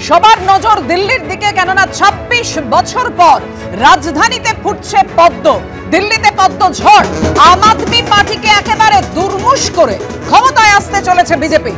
সবার নজর দিল্লির দিকে, কেননা ২৬ বছর পর রাজধানীতে ফুটছে পদ্ম। দিল্লিতে পদ্ম ঝড়। আম আদমি পার্টিকে একেবারে দুর্মুষ করে ক্ষমতায় আসতে চলেছে বিজেপি।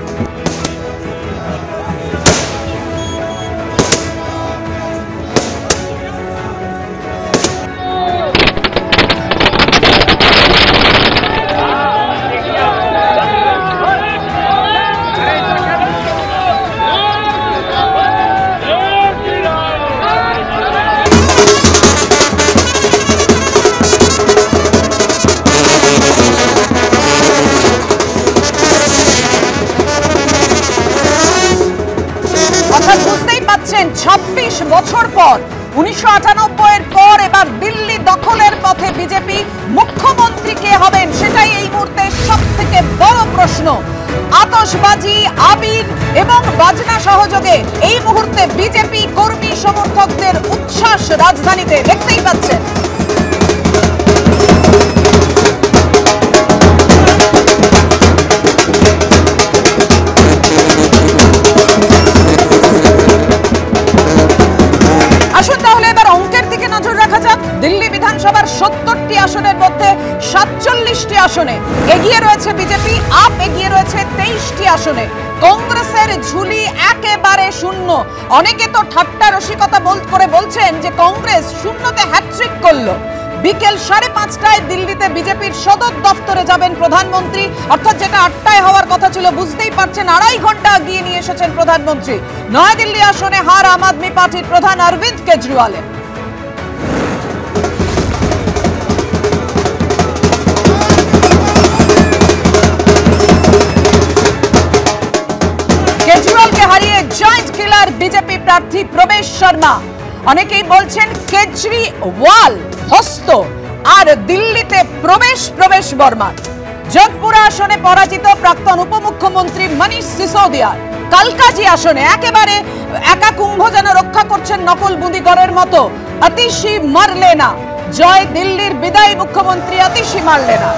বুঝতেই পাচ্ছেন ২৬ বছর পর, ১৯৯৮ এর পর এবার দিল্লি দখলের পথে বিজেপি। মুখ্যমন্ত্রী কে হবেন সেটাই এই মুহূর্তে সব থেকে বড় প্রশ্ন। আতশবাজি, আবির এবং বাজনা সহযোগে এই মুহূর্তে বিজেপি কর্মী সমর্থকদের উচ্ছ্বাস রাজধানীতে দেখতেই পাচ্ছেন। দিল্লি বিধানসভার ৭০টি আসনের মধ্যে ৪৭টি আসনে এগিয়ে রয়েছে বিজেপি, আপ এগিয়ে রয়েছে ২৩টি আসনে। কংগ্রেসের ঝুলি একেবারে শূন্য। অনেকে তো ঠাট্টা রসিকতা করে বলছেন যে কংগ্রেস শূন্যতে হ্যাট্রিক করলো। বিকেল ৫:৩০টায় দিল্লিতে বিজেপির সদর দফতরে যাবেন প্রধানমন্ত্রী, অর্থাৎ যেটা ৮টায় হওয়ার কথা ছিল, বুঝতেই পারছেন ২.৫ ঘন্টা এগিয়ে নিয়ে এসেছেন প্রধানমন্ত্রী। নয়াদিল্লি আসনে হার আম আদমি পার্টির প্রধান অরবিন্দ কেজরিওয়ালের। কেজরিওয়ালকে হারিয়ে জয়েন্ট কিলার বিজেপি প্রার্থী প্রবেশ শর্মা। অনেকেই বলছেন কেজরিওয়াল হস্ত আর দিল্লিতে প্রবেশ বর্মা। যোধপুরা আসনে পরাজিত প্রাক্তন উপমুখ্যমন্ত্রী মনীষ সিসোদিয়ার। কালকাজি আসনে একেবারে একা কুম্ভ যেন রক্ষা করছেন নকল বুঁদিগড়ের মতো অতিশী মারলেনা। জয় দিল্লির বিদায়ী মুখ্যমন্ত্রী অতিশী মারলেনা।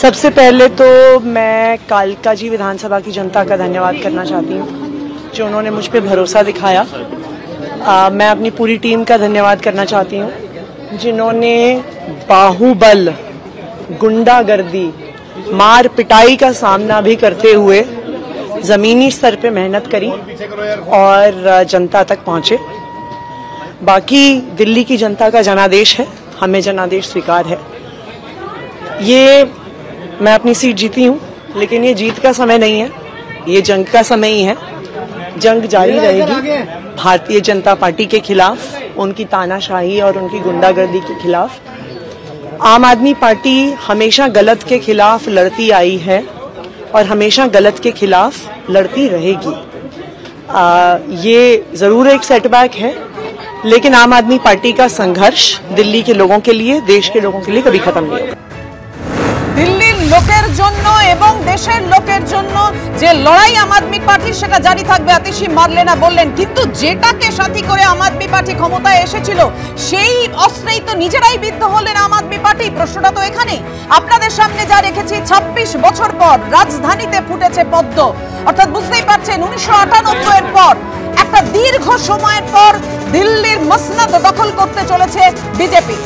सबसे पहले तो मैं कालकाजी विधानसभा की जनता का धन्यवाद करना चाहती हूँ जो उन्होंने मुझ पर भरोसा दिखाया। मैं अपनी पूरी टीम का धन्यवाद करना चाहती हूँ जिन्होंने बाहुबल, गुंडागर्दी, मार पिटाई का सामना भी करते हुए जमीनी स्तर पे मेहनत करी और जनता तक पहुंचे। बाकी दिल्ली की जनता का जनादेश है, हमें जनादेश स्वीकार है। ये मैं अपनी सीट जीती हूँ, लेकिन ये जीत का समय नहीं है, ये जंग का समय ही है। जंग जारी रहेगी भारतीय जनता पार्टी के खिलाफ, उनकी तानाशाही और उनकी गुंडागर्दी के खिलाफ। आम आदमी पार्टी हमेशा गलत के खिलाफ लड़ती आई है और हमेशा गलत के खिलाफ लड़ती रहेगी। ये जरूर एक सेटबैक है, लेकिन आम आदमी पार्टी का संघर्ष दिल्ली के लोगों के लिए, देश के लोगों के लिए कभी खत्म नहीं होगा। দিল্লির লোকের জন্য এবং দেশের লোকের জন্য যে লড়াই আম আদমি পার্টির সেটা জারি থাকবে, অতিশী মারলেনা বললেন। কিন্তু যেটাকে সাথী করে আম আদমি পার্টি ক্ষমতায় এসেছিল সেই অস্ত্রেই তো নিজেরাই বিদ্ধ হলেন আম আদমি পার্টি। প্রশ্নটা তো এখানে আপনাদের সামনে যা রেখেছি, ২৬ বছর পর রাজধানীতে ফুটেছে পদ্ম। অর্থাৎ বুঝতেই পারছেন ১৯৯৮ এর পর একটা দীর্ঘ সময়ের পর দিল্লির মসনদ দখল করতে চলেছে বিজেপি।